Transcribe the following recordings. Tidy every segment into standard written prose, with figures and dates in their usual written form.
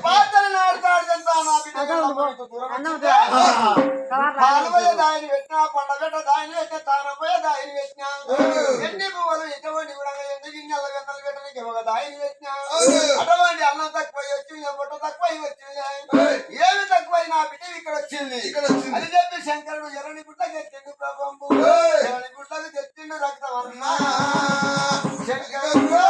పాత్రలు నాడుతాడు చెంతా నా పాలపోయే దాయిని పెట్టినా పండబెట్ట దాయిని పెట్టిన తానపోయే దాయిని పెట్టినా ఎన్ని పువ్వులు ఎటువంటి కూడా ఎన్ని గిన్నెల గన్నలు పెట్టడానికి ఒక దాయిని పెట్టినా అటువంటి అన్నం తక్కువ వచ్చింది బొట్ట తక్కువ వచ్చింది ఏమి తక్కువ నా బిడ్డ ఇక్కడ వచ్చింది అది చెప్పి శంకరుడు ఎర్రని గుట్టకు తెచ్చిండు ప్రభంబు ఎర్రని గుట్టకు తెచ్చిండు రక్తవర్ణ శంకరుడు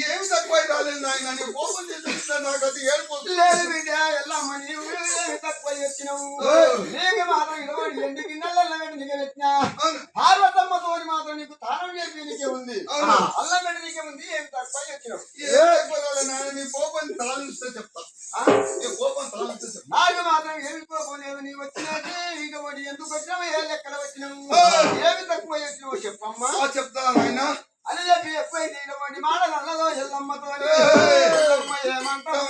ఏమి తక్కువ రాలేదు నాయన నీ కోపం చేసి నాకు అది ఏడిపోతుంది లేదు బిడ్డ ఎలా మళ్ళీ ఏమి తక్కువ వచ్చినావు నీకు మాత్రం ఇటువంటి ఎందుకు నల్లెల్లగడ్డి నీకు పెట్టినా పార్వతమ్మతో మాత్రం నీకు తానం చేసి నీకే ఉంది అల్లం నీకే ఉంది ఏమి తక్కువ వచ్చినావు ఏం తక్కువ రాలేదు నాయన నీ కోపం తాళిస్తే చెప్తా నీ కోపం తాళిస్తే చెప్తా నాకు మాత్రం ఏమి కోపం లేదు నీ వచ్చినట్టు ఇక ఎందుకు వచ్చినావు ఏ లెక్కన వచ్చినావు ఏమి తక్కువ వచ్చినావు చెప్పమ్మా చెప్తా నాయన అని చెప్పి ఎప్పుడైతే ఇటువంటి మాటలు అన్నదో ఎల్లమ్మతో ఏమంటావు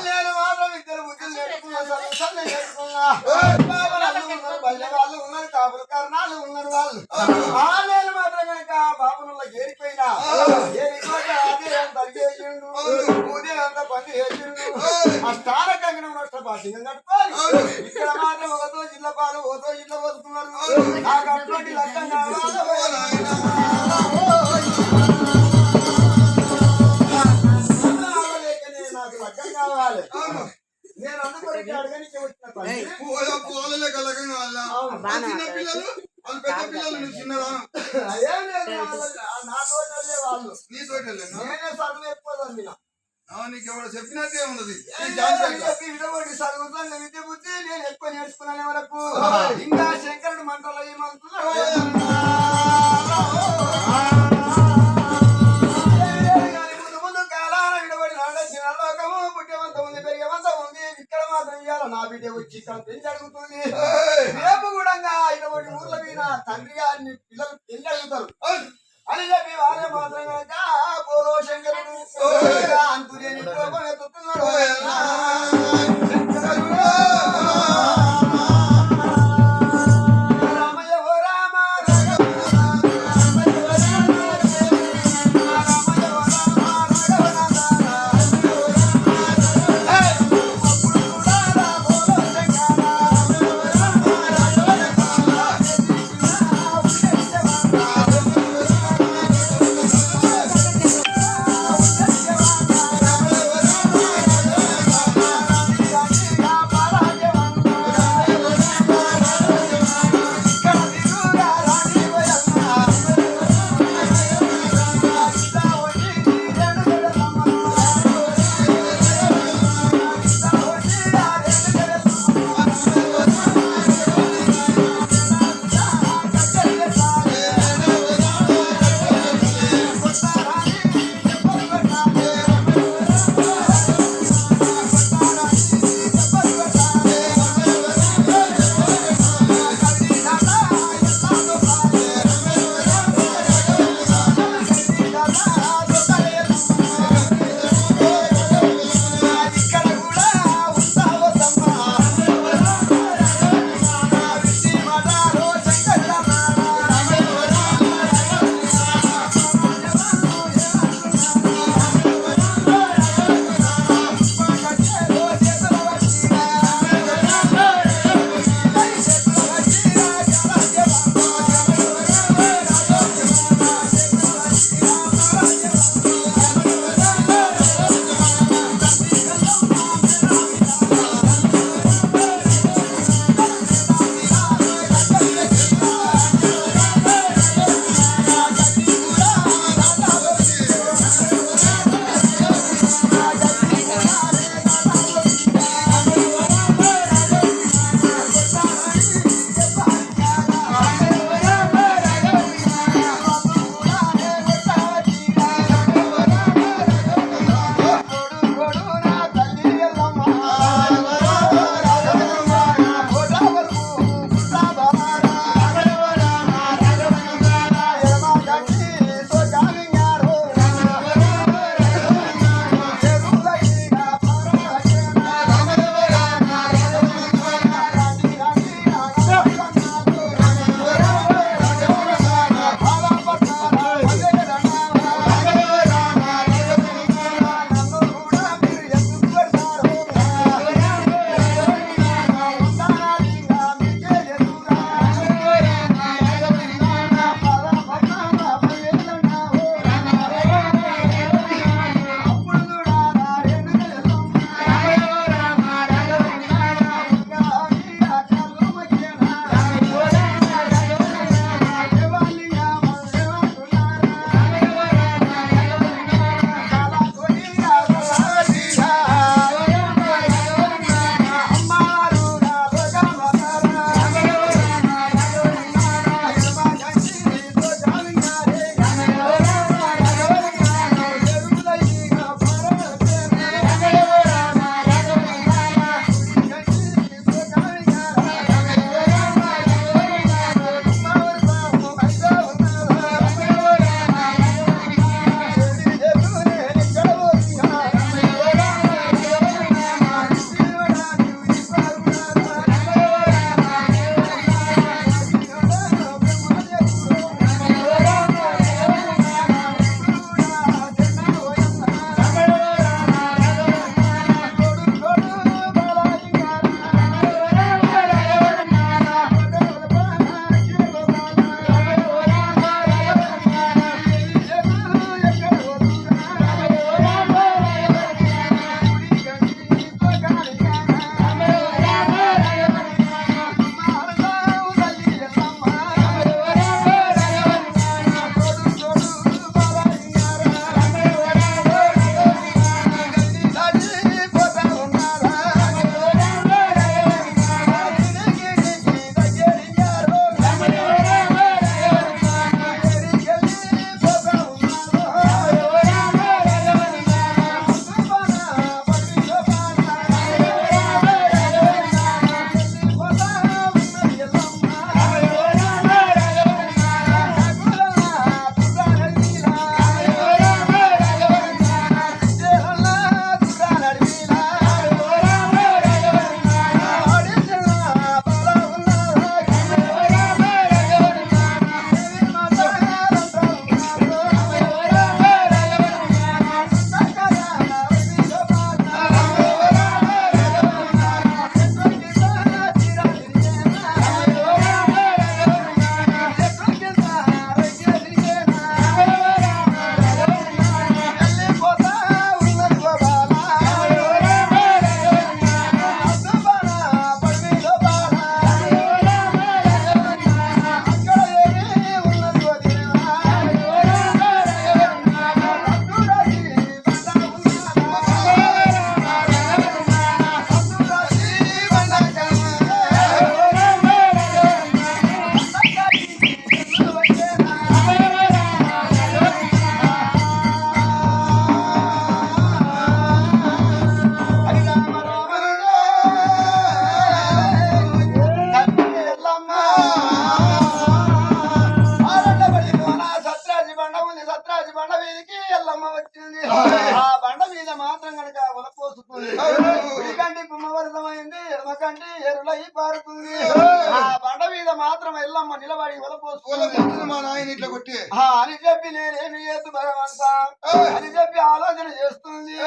నేను మాత్రం ఇద్దరు బుద్ధులు నేర్చుకున్నా సల్ల నేర్చుకున్నా బాబులు ఉన్నారు బల్లె వాళ్ళు ఉన్నారు కాపులు కర్ణాలు ఉన్నారు వాళ్ళు నేను మాత్రం కనుక బాబునుల్లో చేరిపోయినా చేరిపోతే అదే అంత చేసిండు ఉదే అంత పని చేసిండు ఆ స్థాన కంగనం నష్ట భాషంగా కట్టుకోవాలి ఇక్కడ మాత్రం ఒకతో జిల్లా పాలు ఒకతో జిల్లా వస్తున్నారు నాకు అటువంటి లక్షం నాకు లక్షం కావాలి నేను అందుకొరికి అడగనికి వచ్చిన పని పోలలే కలగని వాళ్ళ చిన్న పిల్లలు వాళ్ళు పెద్ద పిల్లలు నువ్వు చిన్నదానం ఏం లేదు నా తోటలే వాళ్ళు నీ తోటలేనా నేనే చదువు ఎక్కువ చదివిన నీకు ఎవరు చెప్పినట్టే ఉన్నది విడబడి చదువుతాను విద్య బుద్ధి నేను ఎక్కువ నేర్చుకున్నాను వరకు ఇంకా శంకరుడు మంటలో ఏమంటున్నాడు ముందు ముందు కాలాన విడబడి నాడొచ్చిన లోకము పుట్టేవంత ఉంది పెరిగేవంత ఉంది ఇక్కడ మాత్రం ఇవ్వాలి నా బిడ్డ వచ్చి ఇక్కడ పెంచి అడుగుతుంది రేపు కూడా ఇటువంటి ఊర్ల మీద తండ్రి గారిని పిల్లలు పెళ్లి అడుగుతారు అని చెప్పి వాళ్ళే మాత్రం కనుక పోలో శంకరుడు అంతులేని కోపం ఎత్తుతున్నాడు రామయ్య ఓ రామ ఉడికంటి కుమ్మవరదమైంది ఎడమకంటి ఎరులై పారుతుంది ఆ బండ మీద మాత్రం ఎల్లమ్మ నిలబడి వలపోస్తుంది మా నాయన ఇట్లా కొట్టి అని చెప్పి నేనేమి చేస్తు భగవంత అని చెప్పి ఆలోచన చేస్తుంది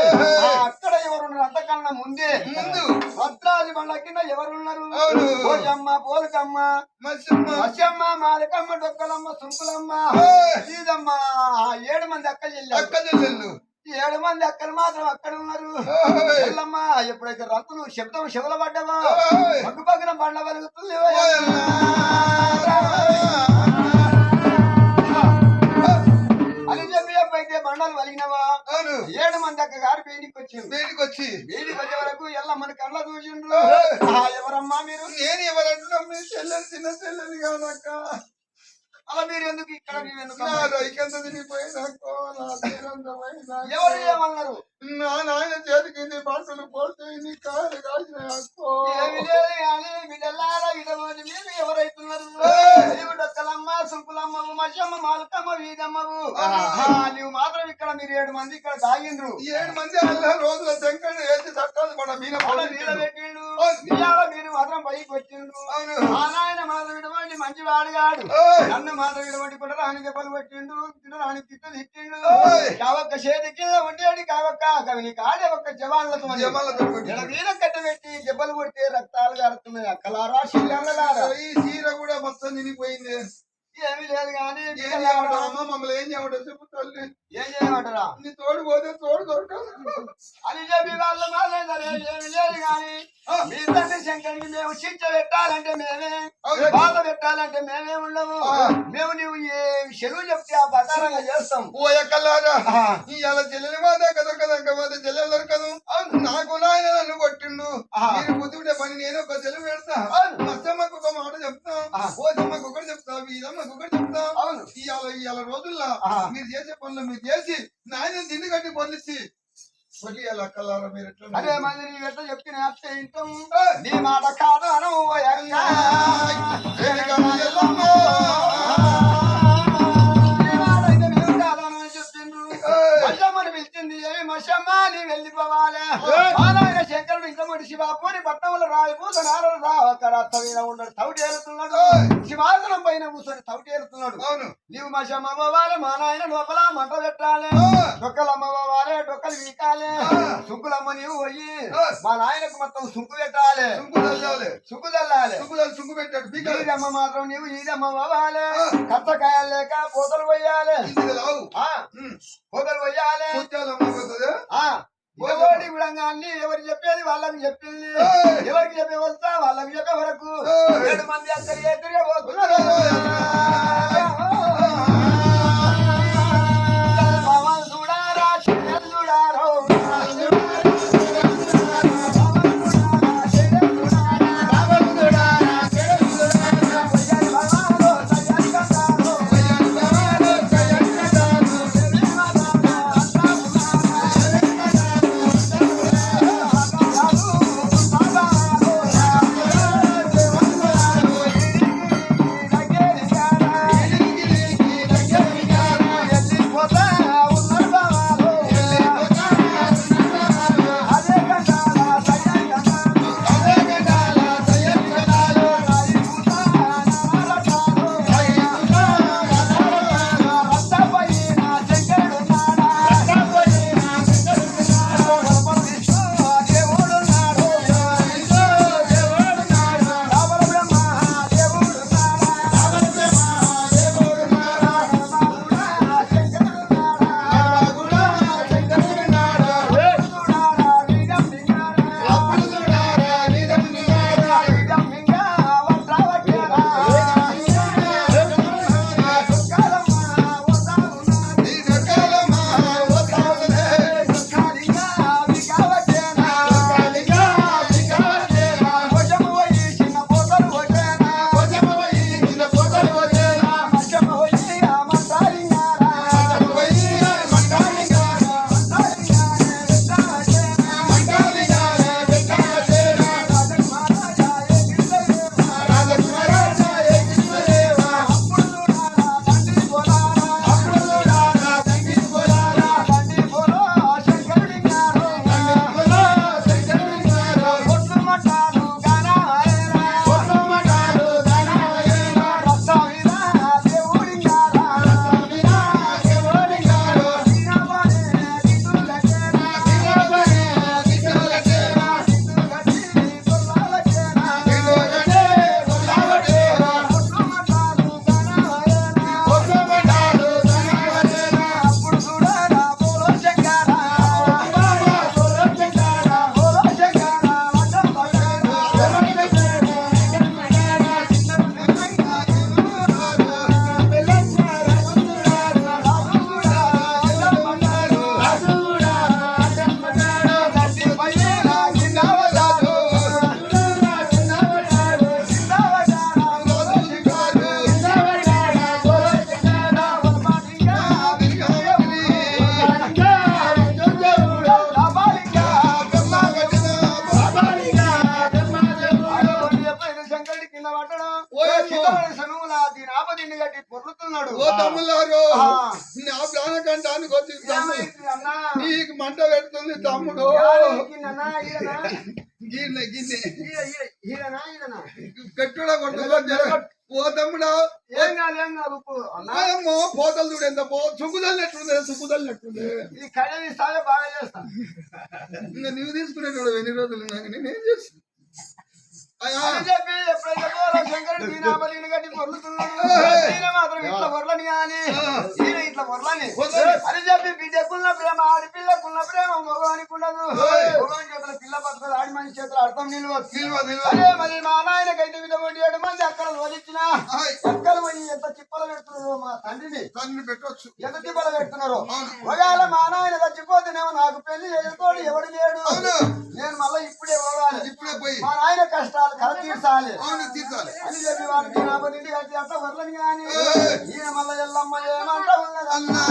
అక్కడ ఎవరున్నారు అంతకన్నా ముందే ముందు భద్రాది బండ్ల కింద ఎవరున్నారు అవును. పోయమ్మ పోలుకమ్మ మచ్చమ్మ మాలకమ్మ డొక్కలమ్మ సుంకులమ్మ సీదమ్మ 7 మంది అక్క అక్క చెల్లెళ్ళు 7 మంది అక్కలు మాత్రం అక్కడ ఉన్నారు ఎల్లమ్మ ఎప్పుడైతే రత్తులు శబ్దం శివల పడ్డావో పగ్గు పక్కన బండ వలుగుతుంది అని చెప్పి ఎప్పుడైతే బండలు వలిగినవా 7 మంది అక్క గారు బయటికి వచ్చింది బయటికి వచ్చే వరకు ఎల్లమ్మని కళ్ళ చూసిండ్రు ఎవరమ్మా మీరు నేను ఎవరంటున్నా మీ చెల్లెలు చిన్న చెల్లెలు కాదక్క అలా మీరు ఎందుకు ఇక్కడ నా రైకంత తిరిగిపోయినాకో నా తీరంత ఎవరు ఏమన్నారు నా నాయన చేతికి బట్టలు పోతే నీ కాయలు కాసినాయక్కో ఏమి లేదు కానీ బిడ్డలారా ఇటువంటి మీరు ఎవరైతున్నారు నీవు డొక్కలమ్మ సుంకులమ్మ మచ్చమ్మ మాలకమ్మ వీదమ్మవు నీవు మాత్రం ఇక్కడ మీరు 7 మంది ఇక్కడ తాగిండ్రు 7 మంది అల్ల రోజుల శంకరుడు వేసి చట్టాలు మన మీద పెట్టిండు ఇవాళ మీరు మాత్రం పైకి వచ్చిండు ఆ నాయన మాత్రం ఇటువంటి మంచి వాడుగాడు నన్ను మాత్రం ఇటువంటి కూడా రాని దెబ్బలు పెట్టిండు రాని తిట్టు తిట్టిండు కావక్క చేతి కింద ఉండేది కావక్క కవి కాడే ఒక్క జవాన్లతో వీర కట్టబెట్టి దెబ్బలు కొడితే రక్తాలు కారుతున్నాయి అక్కలారా శిల్లారా ఈ చీర కూడా మొత్తం తినిగిపోయింది ఏమీ లేదు కానీ మమ్మల్ని ఏం చేయమంటారు చెప్పు తల్లి ఏం చేయమంటారా నీ తోడు పోతే తోడు దొరకదు అని చెప్పి వాళ్ళు మాట్లాడారు ఏమి లేదు కానీ మీ తండ్రి శంకర్కి మేము శిక్ష పెట్టాలంటే మేమే బాధ పెట్టాలంటే మేమే ఉండము మేము నువ్వు ఏ చెరువు చెప్తే ఆ ప్రకారంగా చేస్తాం ఓ ఎక్కలారా ఇవాళ చెల్లెలు మా దగ్గర దొరకదు మా చెల్లెలు దొరకదు నాకు నాయన నన్ను కొట్టిండు మీరు బుద్ధిపడే పని నేను ఒక చెలువు పెడతా మచ్చమ్మకు ఒక మాట చెప్తా ఓసమ్మకు ఒకటి చెప్తా వీరమ్మకు ఒకటి చెప్తా ఇవాళ రోజుల్లో మీరు చేసే పనులు మీరు చేసి నాయన తిండి కట్టి పొందించి అక్కలారా మీరు అదే మంది నీ ఎట్లా చెప్తే అత్తే ఇంటాం నీ మాట కాదు అను మషమ్మని పిలిచింది ఏమి మషమ్మ నీ వెళ్ళిపోవాలి శంకరుడు ఇంకా ముడి శివాపుని పట్టణంలో రాయి పూసని ఆరలు రావక్కడ అత్తవీన ఉన్నాడు తౌటేరుతున్నాడు శివాసనం పైన కూర్చొని తౌటేరుతున్నాడు నీవు మషమ్మ పోవాలి మా నాయన లోపల మంట పెట్టాలి డొక్కలమ్మ పోవాలి డొక్కలు వీకాలి సుంకులమ్మ నీవు పోయి మా నాయనకు మొత్తం సుంకు పెట్టాలి సుంకు చల్లాలి సుంకు పెట్టాడు ఈదమ్మ మాత్రం నీవు ఈదమ్మ పోవాలి కచ్చకాయలు లేక పూతలు పోయాలి పూతలు పోయాలి ఎవరి గుణంగాన్ని ఎవరు చెప్పేది వాళ్ళకి చెప్పింది ఎవరికి చెప్పే వస్తా వాళ్ళకి చెప్పే వరకు 7 మంది అక్కడికి ఎదురుగా పోతున్నారు చూడారా చూడారో ఓ తమ్ములారు ఆ. నా ప్రాణకంఠానికి వచ్చి ఏమైంది అన్నా? నీకు మంట పెడుతుంది తమ్ముడు ఈయననా, ఈయననా? గిన్నె గిన్నె ఈయననా, ఈయననా? పెట్టుడా కొడుకు ఓ తమ్ముడా ఏం కాదు ఉప్పు అన్నా. అమ్మో పోతలు చూడు ఎంత సుక్కుదల్లినట్టుంది సుక్కుదల్లినట్టుంది ఇది కడిగి సాగే బాగా చేస్తా. ఇంకా నువ్వు తీసుకునేటోడు ఎన్ని రోజులు ఉన్నాక నేనేం చేస్తాను అని చెప్పి ఎప్పుడైతే పోరా శంకరుడు దీనాబలిని గట్టి పొర్లుతున్నాడు. ఈయన మాత్రం ఇట్లా పొర్లని కానీ ఈయన ఇట్లా పొర్లని అని చెప్పి బిడ్డకున్న ప్రేమ ఆడిపిల్లకున్న ప్రేమ మగవానికి ఉండదు. మగవాని చేతుల పిల్ల పట్టుకుని ఆడి మనిషి చేతుల అర్థం నిల్వదు. అదే మరి మా నాయనకైతే విధమండి 7 మంది అక్కలు వదిలించిన అక్కలు పోయి ఎంత చిప్పలు పెడుతున్నారు మా తండ్రిని తన్ని పెట్టవచ్చు ఎంత చిప్పలు పెడుతున్నారు. ఒకవేళ మా నాయన చచ్చిపోతేనేమో నాకు పెళ్లి చేసుకోడు ఎవడు లేడు. నేను మళ్ళీ ఇప్పుడే పోవాలి. ఇప్పుడే పోయి మా నాయన కష్టాలు కల తీర్చాలి అవును తీర్చాలి అని చెప్పి వాడికి నా ఇంటికి వచ్చి అట్ట వర్లని కానీ ఈయన మళ్ళీ ఎల్లమ్మ ఏమంటా ఉన్నదన్నా